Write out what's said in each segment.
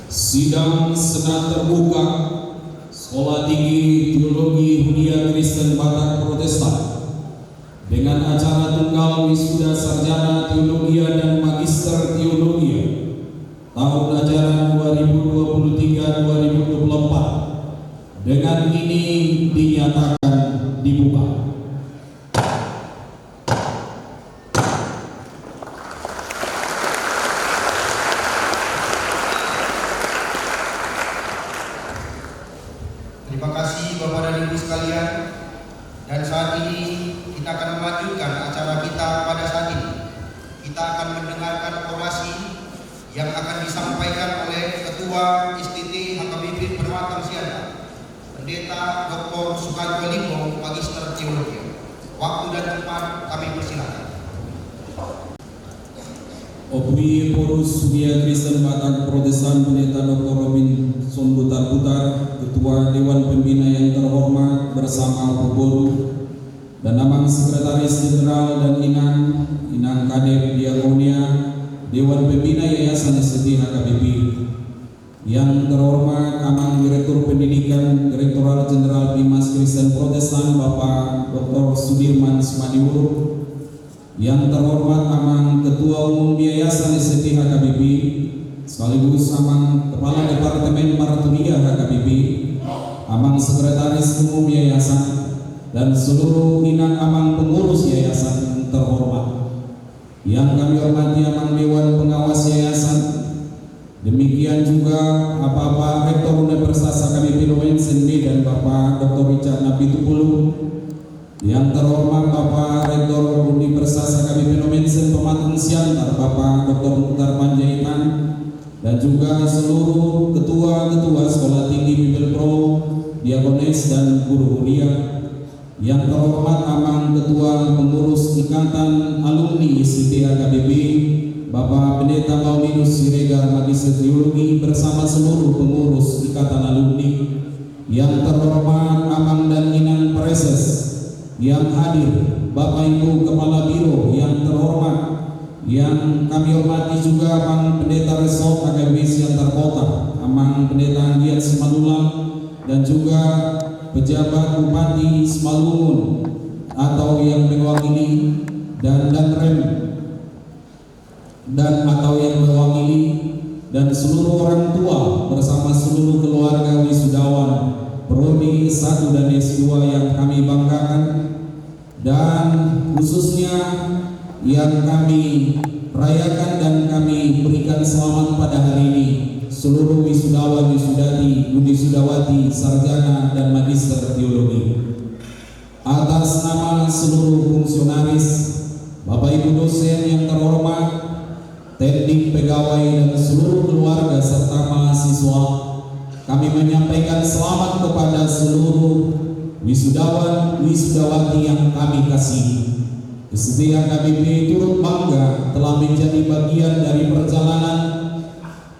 Sidang Senat Terbuka Sekolah Tinggi Teologi Hudia Kristen Batak Protestan dengan acara tunggal wisuda sarjana teologi dan magister teologi tahun ajaran 2023-2024 dengan ini dinyatakan dibuka. Terima kasih Bapak dan Ibu sekalian. Dan saat ini kita akan melanjutkan acara kita pada saat ini. Kita akan mendengarkan orasi yang akan disampaikan oleh Ketua ISTT HKBP Permatang Siantar, Pendeta Dr. Sukaryo Linggo, Magister Teologi. Waktu dan tempat kami persilakan. Opwi Porus Hudia Kristen Batak Protestan Pendeta Dr. Robinson Butar-Butar, Ketua Dewan Pembina yang terhormat bersama Peguru dan Amang Sekretaris Jenderal dan Inang Kadep Diakonia Dewan Pembina Yayasan SDT HKBP, yang terhormat Amang Direktur Pendidikan Direktorat Jenderal Bimas Kristen Protestan Bapak Dr. Sudirman Sumadiwur, yang terhormat Amang Ketua Umum Yayasan SDT HKBP sekaligus Amang Kepala Departemen Maratunia HKBP, Amang Sekretaris Umum Yayasan, dan seluruh inang amang pengurus yayasan terhormat yang kami hormati Amang Dewan Pengawas Yayasan, demikian juga Bapak Rektor Universitas HKBP Lowensen dan Bapak Dr. Richard Napitupulu, yang terhormat Bapak Rektor Universitas HKBP Lowensen Pematang Siantar Bapak Dr. Mukhtar Panjaitan, dan juga seluruh ketua-ketua Sekolah Tinggi Bibel Pro, Diakones dan Guru Hudia, yang terhormat Amang Ketua Pengurus Ikatan Alumni ISTT HKBP Bapak Pendeta Paulinus Siregar Magister Teologi bersama seluruh pengurus Ikatan Alumni, yang terhormat Amang dan Inang Preses yang hadir, Bapak Ibu Kepala Biro yang terhormat, yang kami hormati juga Amang Pendeta Resort HKBP Siantar Kota, Amang Pendeta Anggiat Simalulang, dan juga pejabat Bupati Simalungun atau yang mewakili dan Rem dan atau yang mewakili, dan seluruh orang tua bersama seluruh keluarga wisudawan Prodi S1 dan S2 yang kami banggakan, dan khususnya yang kami rayakan dan kami berikan selamat pada hari ini seluruh wisudawan, wisudati, wisudawati, sarjana dan magister teologi. Atas nama seluruh fungsionaris, Bapak Ibu dosen yang terhormat, teknik pegawai dan seluruh keluarga serta mahasiswa, kami menyampaikan selamat kepada seluruh wisudawan, wisudawati yang kami kasihi. SDT HKBP turut bangga telah menjadi bagian dari perjalanan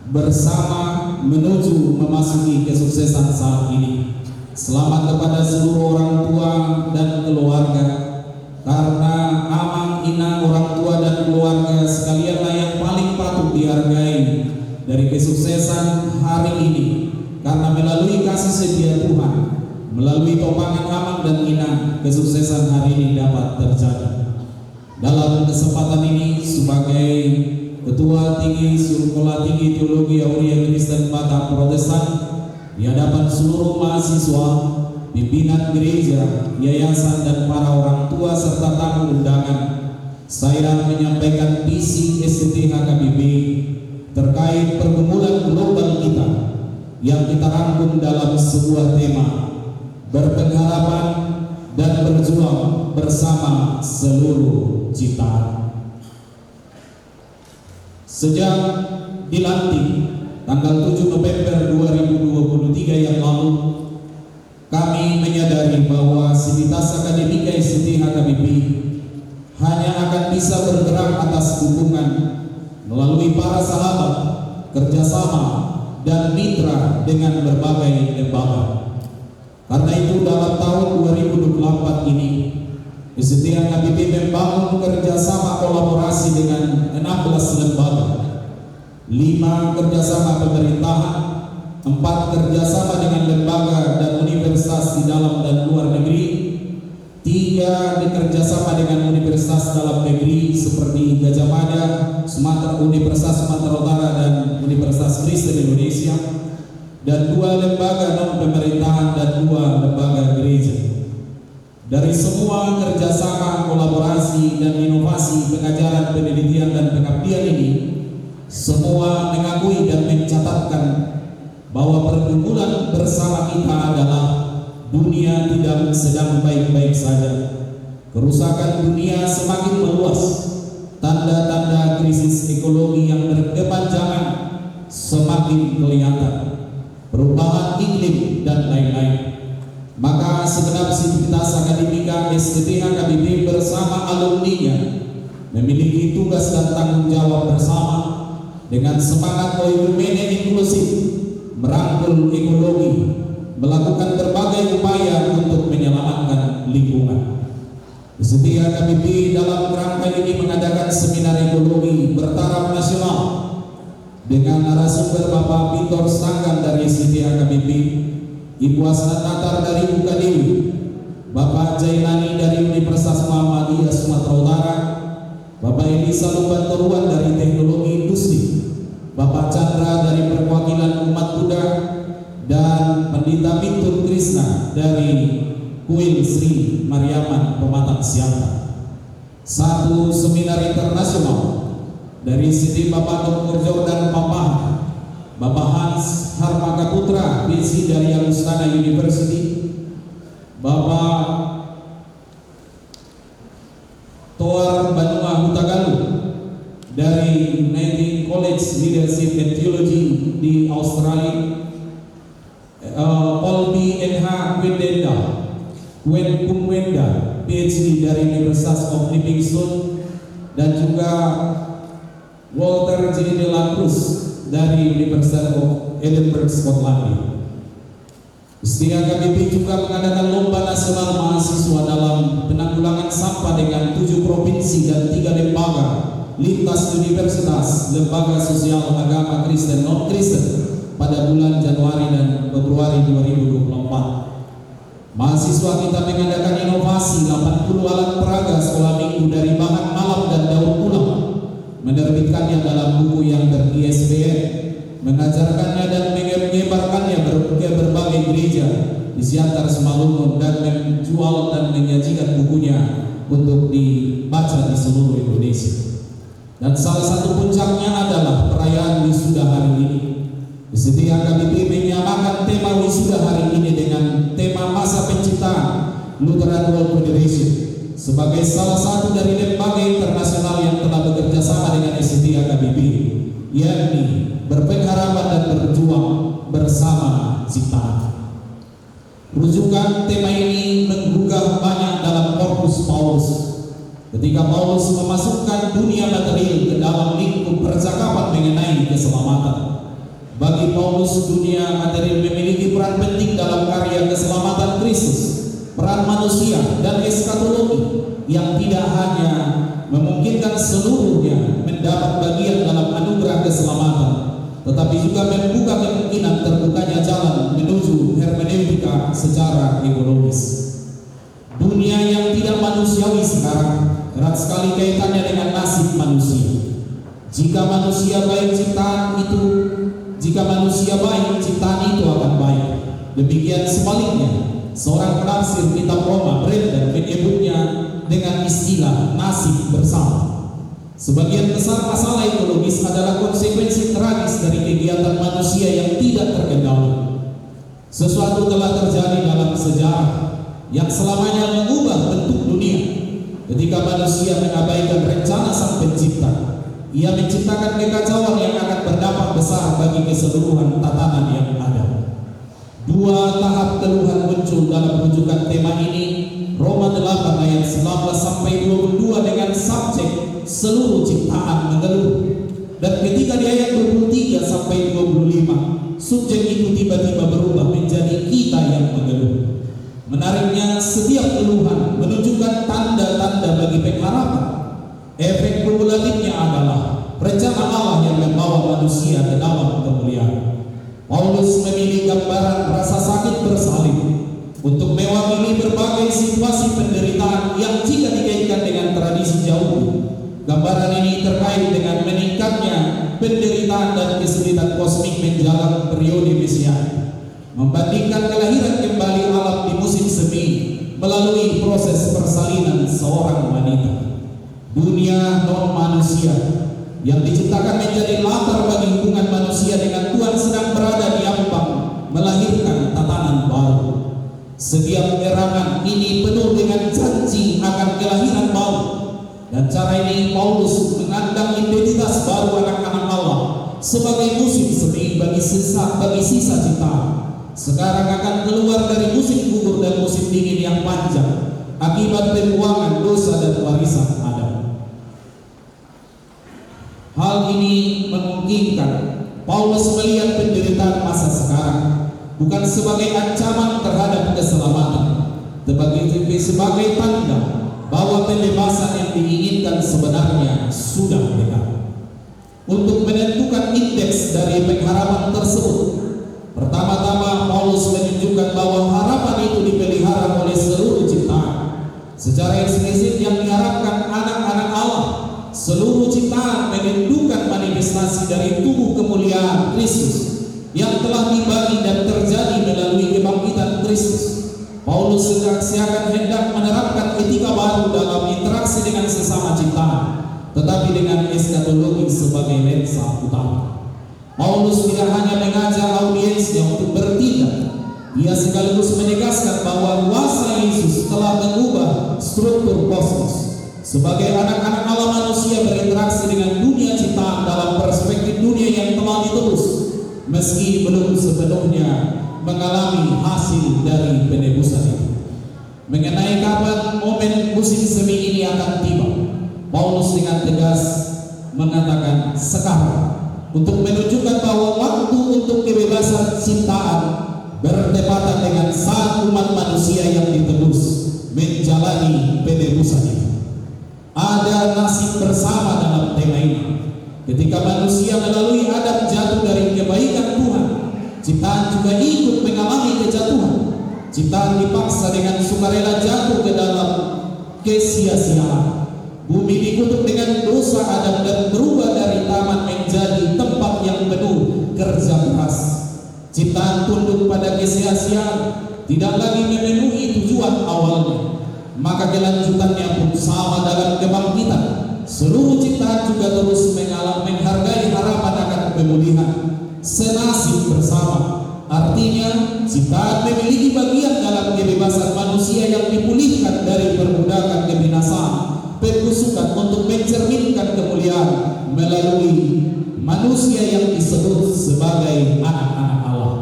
bersama menuju memasuki kesuksesan saat ini. Selamat kepada seluruh orang tua dan keluarga, karena Amang, Inang, orang tua dan keluarga sekalianlah yang paling patut dihargai dari kesuksesan hari ini, karena melalui kasih setia Tuhan, melalui topangan Amang dan Inang, kesuksesan hari ini dapat terjadi. Dalam kesempatan ini sebagai Ketua Tinggi Sekolah Tinggi Teologi Hudia Kristen Batak Protestan di hadapan seluruh mahasiswa, pimpinan gereja, yayasan dan para orang tua serta tamu undangan, saya menyampaikan visi SDT HKBP terkait pergumulan global kita yang kita rangkum dalam sebuah tema berpengharapan dan berjuang bersama seluruh ciptaan. Sejak dilantik tanggal 7 November 2023 yang lalu, kami menyadari bahwa sivitas akademika SDT HKBP hanya akan bisa bergerak atas dukungan melalui para sahabat, kerjasama, dan mitra dengan berbagai lembaga. Karena itu dalam tahun 2024 ini, SDT HKBP membangun kerjasama kolaborasi dengan 16 lembaga 5. Kerjasama pemerintahan. 4. Kerjasama dengan lembaga dan universitas di dalam dan luar negeri. 3. Kerjasama dengan universitas dalam negeri seperti Gajah Mada, Universitas Sumatera Utara dan Universitas Kristen Indonesia. Dan 2 lembaga non pemerintahan dan 2 lembaga gereja. Dari semua kerjasama, kolaborasi, dan inovasi pengajaran, penelitian, dan pengabdian ini, semua mengakui dan mencatatkan bahwa pergumulan bersama kita adalah dunia tidak sedang baik-baik saja. Kerusakan dunia semakin meluas. Tanda-tanda krisis ekologi yang berkepanjangan semakin kelihatan. Perubahan iklim dan lain-lain. Maka segenap sivitas akademika STTH KBP bersama alumninya memiliki tugas dan tanggung jawab bersama dengan semangat oikumene inklusif, merangkul ekologi, melakukan berbagai upaya untuk menyelamatkan lingkungan. STTH KBP dalam kerangka ini mengadakan seminar ekologi bertaraf nasional dengan narasumber Bapak Victor Stanggan dari STTH KBP, Ibu Asnat Natar dari UKDW, Bapak Jailani dari Universitas Muhammadiyah Sumatera Utara, Bapak Elisa Lumbantoruan dari Teknologi Industri, Bapak Chandra dari Perwakilan Umat Buddha, dan Pendeta Mintur Krishna dari Kuil Sri Mariaman Pematang Siantar. 1 seminar internasional dari Siti Bapak Dr. Jordan Pamah, Bapak Hans Harmaka Putra, PhD dari Alustana University, Bapak Toar Banua Hutagalu dari Nightingale College Leadership and Theology di Australia, Paul B. N.H. Kwenda, PhD dari Universitas of Livingstone, dan juga Walter J. de la Cruz dari Universitas of Edinburgh, Skotlandia. STTH KBP juga mengadakan lomba nasional mahasiswa dalam penanggulangan sampah dengan 7 provinsi dan 3 lembaga lintas universitas, lembaga sosial, agama Kristen, non Kristen pada bulan Januari dan Februari 2024. Mahasiswa kita mengadakan inovasi 80 alat peraga sekolah minggu dari bahan malam dan daur ulang, menerbitkannya dalam buku yang ber-ISBN, mengajarkannya dan menyebarkannya ke berbagai gereja di Siantar Simalungun, dan menjual dan menyajikan bukunya untuk dibaca di seluruh Indonesia. Dan salah satu puncaknya adalah perayaan wisuda hari ini. STTH KBP menyamakan tema wisuda hari ini dengan tema masa penciptaan Lutheran World Federation sebagai salah satu dari lembaga internasional yang telah bekerja sama dengan STTH KBP, yakni berpengharapan dan berjuang bersama ciptaan. Rujukan tema ini menggugah banyak dalam Korpus Paulus. Ketika Paulus memasukkan dunia material ke dalam lingkup percakapan mengenai keselamatan, bagi Paulus dunia material memiliki peran penting dalam karya keselamatan Kristus, peran manusia dan eskatologi yang tidak hanya memungkinkan seluruhnya mendapat bagian dalam anugerah keselamatan, tetapi juga membuka kemungkinan terbukanya jalan menuju hermeneutika secara ekologis. Dunia yang tidak manusiawi sekarang erat sekali kaitannya dengan nasib manusia. Jika manusia baik, ciptaan itu akan baik. Demikian sebaliknya, seorang penafsir kitab Roma, Brendan, menyebutnya dengan istilah nasib bersama. Sebagian besar masalah ekologis adalah konsekuensi tragis dari kegiatan manusia yang tidak terkendali. Sesuatu telah terjadi dalam sejarah yang selamanya mengubah bentuk dunia ketika manusia mengabaikan rencana Sang Pencipta. Ia menciptakan kekacauan yang akan berdampak besar bagi keseluruhan tatanan yang ada. 2 tahap keluhan muncul dalam rujukan tema ini, Roma 8 ayat 19-22 dengan subjek seluruh ciptaan mengeluh. Dan ketika di ayat 23-25, subjek itu tiba-tiba berubah menjadi kita yang mengeluh. Menariknya, setiap keluhan menunjukkan tanda-tanda bagi pengharapan. Efek kumulatifnya adalah rencana rencana Allah yang membawa manusia ke dalam kemuliaan. Paulus memilih gambaran rasa sakit bersalin untuk mewakili berbagai situasi penderitaan yang jika dikaitkan dengan tradisi jauh. Gambaran ini terkait dengan meningkatnya penderitaan dan kesulitan kosmik menjelang periode Mesiani, membandingkan kelahiran kembali alam di musim semi melalui proses persalinan seorang wanita. Dunia non manusia yang diciptakan menjadi latar bagi hubungan manusia dengan Tuhan sedang berada di ambang melahirkan tatanan baru. Setiap erangan ini penuh dengan janji akan kelahiran baru, dan cara ini Paulus mengandang identitas baru anak-anak Allah sebagai musim semi bagi sisa cipta. Sekarang akan keluar dari musim gugur dan musim dingin yang panjang akibat pembuangan dosa dan warisan Adam. Hal ini memungkinkan Paulus melihat penderitaan masa sekarang bukan sebagai ancaman terhadap keselamatan, tetapi sebagai tanda bahwa pembebasan yang diinginkan sebenarnya sudah dekat. Untuk menentukan indeks dari pengharapan tersebut, pertama-tama Paulus menunjukkan bahwa harapan itu dipelihara oleh seluruh ciptaan. Secara eksplisit yang diharapkan anak-anak Allah, seluruh ciptaan menentukan manifestasi dari tubuh kemuliaan Kristus yang telah dibagi dan terjadi melalui kebangkitan Kristus. Paulus seakan hendak menerapkan etika baru dalam interaksi dengan sesama ciptaan, tetapi dengan eskatologi sebagai lensa utama. Paulus tidak hanya mengajak audiensnya untuk bertindak, ia sekaligus menegaskan bahwa kuasa Yesus telah mengubah struktur kosmos. Sebagai anak-anak Allah, manusia berinteraksi dengan dunia ciptaan dalam perspektif dunia yang telah ditebus, meski belum sepenuhnya mengalami hasil dari penebusan itu. Mengenai kapan momen musim semi ini akan tiba, Paulus dengan tegas mengatakan sekarang, untuk menunjukkan bahwa waktu untuk kebebasan ciptaan bertepatan dengan saat umat manusia yang ditebus menjalani penebusan itu. Ada nasib bersama dalam tema ini. Ketika manusia melalui Adam jatuh dari kebaikan Tuhan, ciptaan juga ikut mengalami kejatuhan. Ciptaan dipaksa dengan sukarela jatuh ke dalam kesia-siaan. Bumi dikutuk dengan dosa Adam dan berubah dari taman menjadi tempat yang penuh kerja keras. Ciptaan tunduk pada kesia-siaan, tidak lagi memenuhi tujuan awalnya. Maka kelanjutannya pun sama dalam kebangkitan. Seluruh ciptaan juga terus menghargai harapan akan pemulihan, senasib bersama. Artinya, ciptaan memiliki bagian dalam kebebasan manusia yang dipulihkan dari perbudakan kebinasaan, pembusukan untuk mencerminkan kemuliaan melalui manusia yang disebut sebagai anak-anak Allah.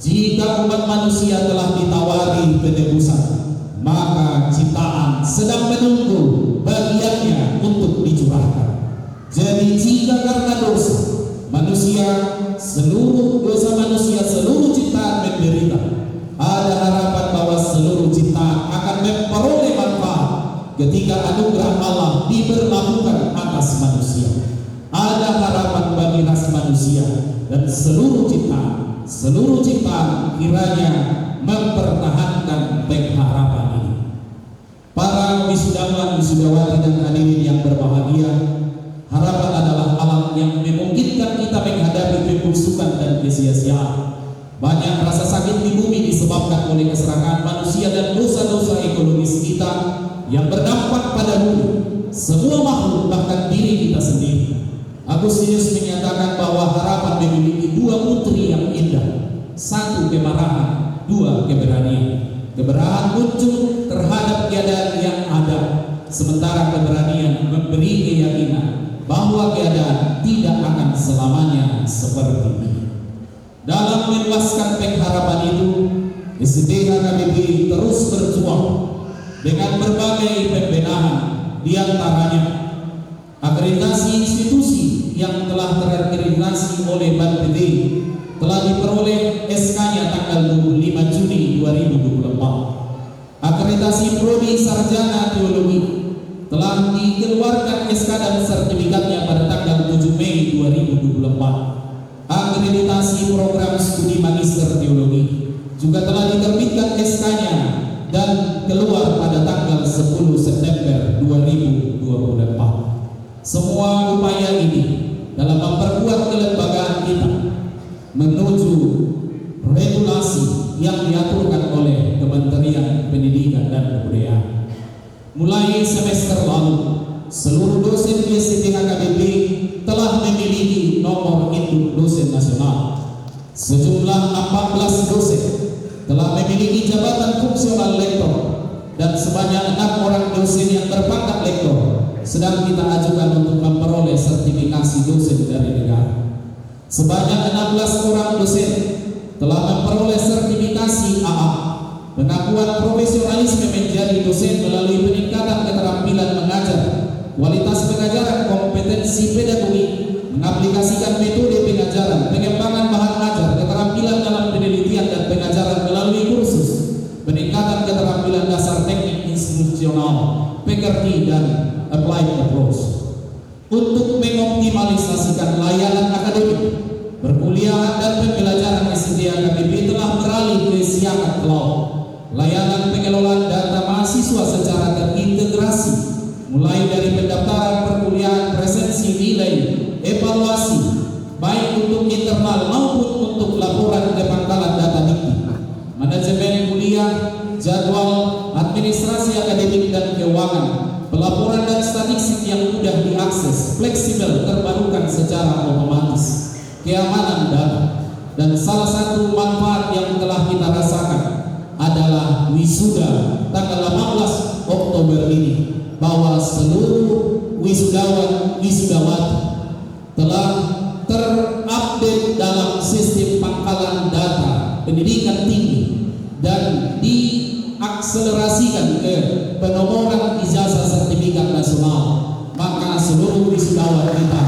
Jika umat manusia telah ditawari penebusan, maka ciptaan sedang menunggu bagiannya untuk dicurahkan. Jadi jika karena dosa manusia, seluruh ciptaan menderita, ada harapan bahwa seluruh ciptaan akan memperoleh manfaat ketika anugerah Allah diberlakukan atas manusia. Ada harapan bagi ras manusia dan seluruh ciptaan kiranya mempertahankan pengharapan ini. Para wisudawan, wisudawati dan hadirin yang berbahagia, harapan adalah alam yang memungkinkan kita menghadapi pembusukan dan kesia-siaan. Banyak rasa sakit di bumi disebabkan oleh keserakahan manusia dan dosa-dosa ekologis kita yang berdampak pada bumi, semua makhluk, bahkan diri kita sendiri. Agustinus menyatakan bahwa harapan memiliki dua putri yang indah: satu kemarahan, dua keberanian. Keberanian muncul terhadap keadaan yang ada, sementara keberanian memberi keyakinan bahwa keadaan tidak akan selamanya seperti ini. Dalam meluaskan pengharapan itu, SDH KBBI terus berjuang dengan berbagai pembenahan, di antaranya akreditasi institusi yang telah terakreditasi oleh BANPT telah diperoleh SK-nya tanggal 25 Juni 2024. Akreditasi Prodi Sarjana Teologi telah dikeluarkan SK dan sertifikatnya pada tanggal 7 Mei 2024. Akreditasi program studi magister teologi juga telah diterbitkan SK-nya dan keluar pada tanggal 10 September 2024. Semua upaya ini dalam memperkuat kelembagaan kita menuju regulasi yang diaturkan oleh Kementerian Pendidikan dan Kebudayaan. Mulai semester lalu, seluruh dosen GSD HKBP telah memiliki nomor induk dosen nasional. Sejumlah 14 dosen telah memiliki jabatan fungsional lektor dan sebanyak 6 orang dosen yang berpangkat lektor sedang kita ajukan untuk memperoleh sertifikasi dosen dari negara. Sebanyak 16 orang dosen telah memperoleh sertifikasi AA, pengakuan profesionalisme menjadi dosen melalui peningkatan keterampilan mengajar, kualitas pengajaran, kompetensi pedagogik, mengaplikasikan metode pengajaran, pengembangan bahan ajar, keterampilan dalam penelitian dan pengajaran melalui kursus, peningkatan keterampilan dasar teknik institusional, PKRT dan applied approach. Untuk mengoptimalisasikan layanan akademik, perkuliahan dan pembelajaran SDA HKBP telah beralih ke Siakat Cloud. Layanan pengelolaan data mahasiswa secara terintegrasi, mulai dari pendaftaran perkuliahan, presensi nilai, evaluasi, baik untuk internal maupun untuk laporan ke pangkalan data dikti, manajemen kuliah, jadwal, administrasi akademik dan keuangan, pelaporan dan statistik yang mudah diakses, fleksibel, terbarukan secara otomatis, keamanan data, dan salah satu manfaat yang telah kita rasakan adalah wisuda tanggal 18 Oktober ini, bahwa seluruh wisudawan wisudawati telah terupdate dalam sistem pangkalan data pendidikan tinggi dan diakselerasikan ke penomoran ijazah sertifikat nasional. Maka seluruh wisudawan kita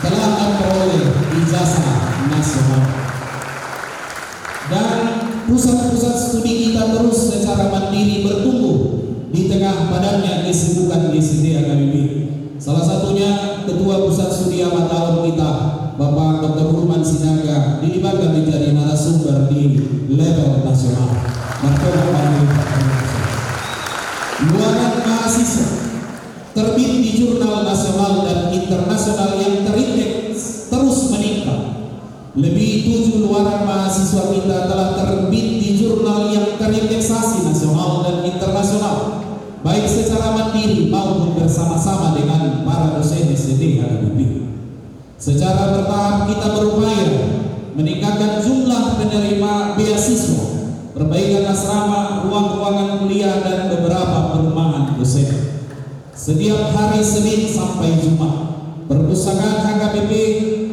telah memperoleh ijazah nasional. Dan pusat-pusat studi kita terus secara mandiri bertumbuh di tengah padatnya kesibukan GSD HKBP. Salah satunya Ketua Pusat Studi Awal Tahun kita, Bapak Dr. Burman Sinaga, dilibatkan menjadi narasumber di level nasional. Luaran mahasiswa terbit di jurnal nasional dan internasional yang terindeks terus meningkat. Lebih 7 luaran mahasiswa kita telah terbit di jurnal yang terindeksasi nasional dan internasional, baik secara mandiri maupun bersama-sama dengan para dosen SDA HKBP. Secara bertahap kita berupaya meningkatkan jumlah penerima beasiswa, perbaikan asrama, ruang-ruangan kuliah dan beberapa perumahan dosen. Setiap hari Senin sampai Jumat, perpustakaan HKBP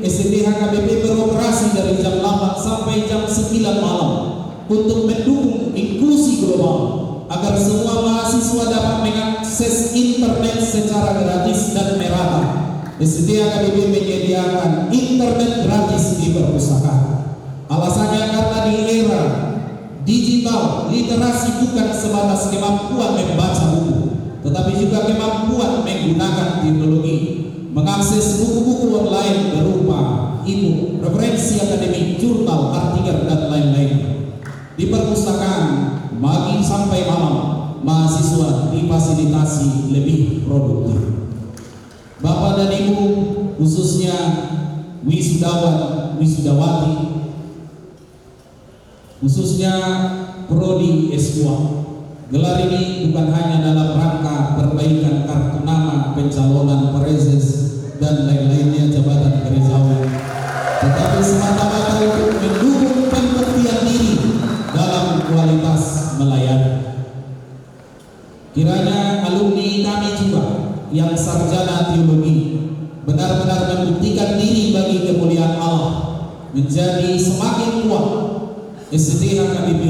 SDA HKBP beroperasi dari jam 8 sampai jam 9 malam untuk mendukung inklusi global agar semua mahasiswa dapat mengakses internet secara gratis dan merata. SDA HKBP menyediakan internet gratis di perpustakaan. Alasannya karena di era digital, literasi bukan sebatas kemampuan membaca buku, tetapi juga kemampuan menggunakan teknologi, mengakses buku-buku online berupa e-book, referensi akademik, jurnal, artikel, dan lain-lain. Di perpustakaan, pagi sampai malam, mahasiswa difasilitasi lebih produktif. Bapak dan Ibu, khususnya wisudawan, wisudawati, khususnya Prodi S2, gelar ini bukan hanya dalam rangka perbaikan kartu nama, pencalonan prezes dan lain-lainnya jabatan gerejawi, tetapi semata-mata untuk mendukung pembuktian diri dalam kualitas melayani. Kiranya alumni kami juga yang sarjana teologi benar-benar membuktikan diri bagi kemuliaan Allah, menjadi semakin kuat SDA HKBP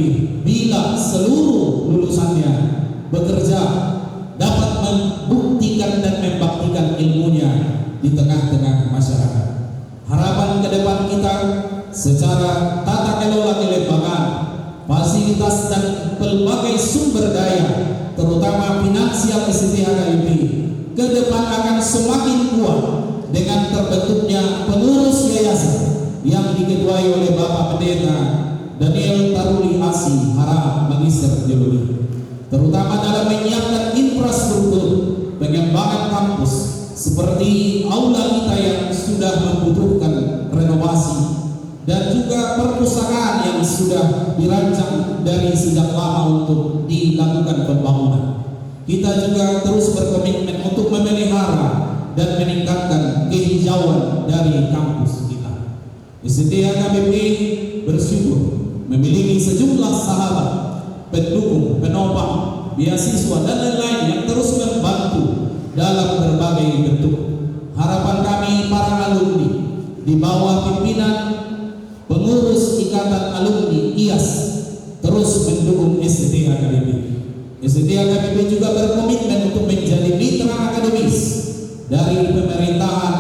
bila seluruh lulusannya bekerja dapat membuktikan dan membaktikan ilmunya di tengah-tengah masyarakat. Harapan ke depan kita secara tata kelola kelembagaan, fasilitas dan pelbagai sumber daya, terutama finansial SDA HKBP ke depan akan semakin kuat dengan terbentuknya pengurus yayasan yang diketuai oleh Bapak Pendeta Daniel Taruli Asi Hara Magister Teologi, terutama dalam menyiapkan infrastruktur pengembangan kampus seperti aula kita yang sudah membutuhkan renovasi dan juga perpustakaan yang sudah dirancang dari sejak lama untuk dilakukan pembangunan. Kita juga terus berkomitmen untuk memelihara dan meningkatkan kehijauan dari kampus kita. SDA KBP bersyukur memiliki sejumlah sahabat, pendukung, penopang, beasiswa dan lain-lain yang terus membantu dalam berbagai bentuk. Harapan kami para alumni di bawah pimpinan pengurus Ikatan Alumni IAS terus mendukung SDA KBP. SDA KBP juga berkomitmen untuk menjadi mitra akademis dari pemerintahan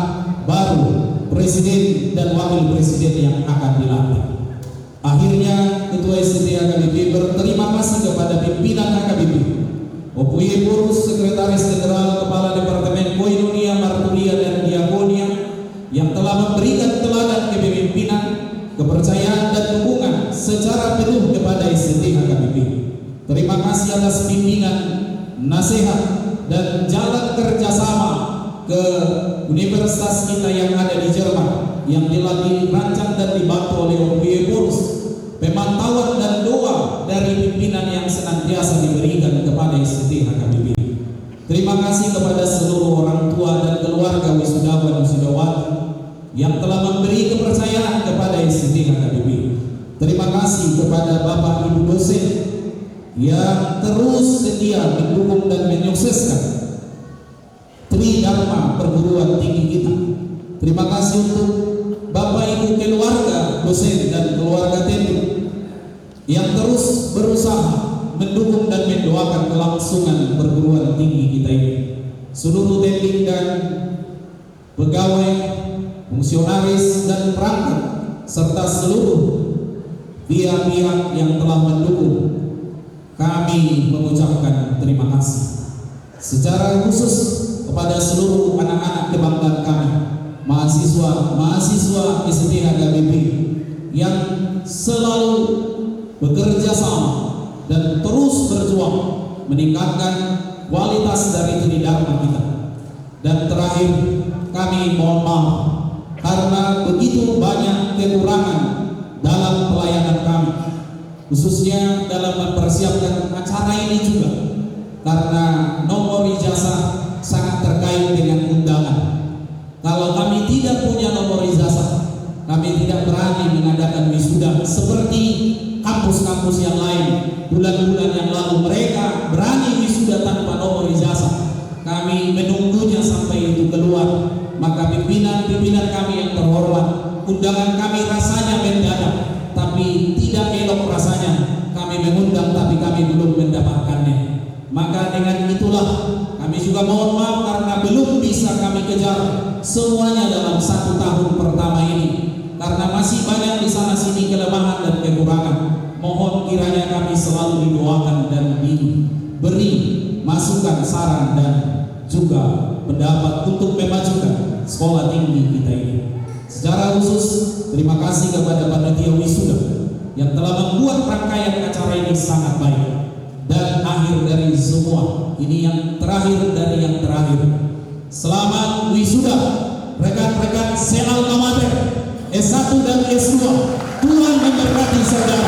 baru, presiden dan wakil presiden yang akan dilantik. Akhirnya Ketua SDA KBP berterima kasih kepada pimpinan HKBP, Opuye Purus, Sekretaris Jenderal Kepala Departemen Koinonia, Martulia dan Diakonia yang telah memberikan teladan kepemimpinan, kepercayaan dan dukungan secara penuh kepada SDA KBP. Terima kasih atas bimbingan, nasihat dan jalan kerjasama ke universitas kita yang ada di Jerman yang telah dirancang dan dibantu oleh Opuye Purus. Pemantauan dan doa dari pimpinan yang senantiasa diberikan kepada SDA KBP. Terima kasih kepada seluruh orang tua dan keluarga wisudawan wisudawati yang telah memberi kepercayaan kepada SDA KBP. Terima kasih kepada Bapak Ibu dosen yang terus setia mendukung dan menyukseskan Tridharma perguruan tinggi kita. Terima kasih untuk Bapak Ibu keluarga dosen dan keluarga tentu yang terus berusaha mendukung dan mendoakan kelangsungan perguruan tinggi kita ini. Seluruh teknik dan pegawai, fungsionaris dan perangkat serta seluruh pihak-pihak yang telah mendukung, kami mengucapkan terima kasih. Secara khusus kepada seluruh anak-anak kebanggaan kami, mahasiswa SDA KBP yang selalu bekerja sama dan terus berjuang meningkatkan kualitas dari Tridharma kita. Dan terakhir, kami mohon maaf karena begitu banyak kekurangan dalam pelayanan kami, khususnya dalam mempersiapkan acara ini juga, karena nomor ijazah sangat terkait dengan undangan. Kalau kami tidak punya nomor ijazah, kami tidak berani mengadakan wisuda seperti kampus-kampus yang lain. Bulan-bulan yang lalu mereka berani wisuda tanpa nomor ijazah. Kami menunggunya sampai itu keluar. Maka pimpinan kami yang terhormat, undangan kami rasanya mendadak, tapi tidak elok rasanya. Kami mengundang tapi kami belum mendapatkannya. Maka dengan itulah kami juga mohon maaf karena belum bisa kami kejar semuanya dalam 1 tahun pertama ini, karena masih banyak di sana sini kelemahan dan kekurangan. Mohon kiranya kami selalu didoakan dan diberi masukan, saran dan juga pendapat untuk memajukan sekolah tinggi kita ini. Secara khusus terima kasih kepada panitia wisuda yang telah membuat rangkaian acara ini sangat baik. Dan akhir dari semua, ini yang terakhir dari yang terakhir, selamat wisuda rekan-rekan se-alma mater S1 dan S2. Tuhan memberkati saudara.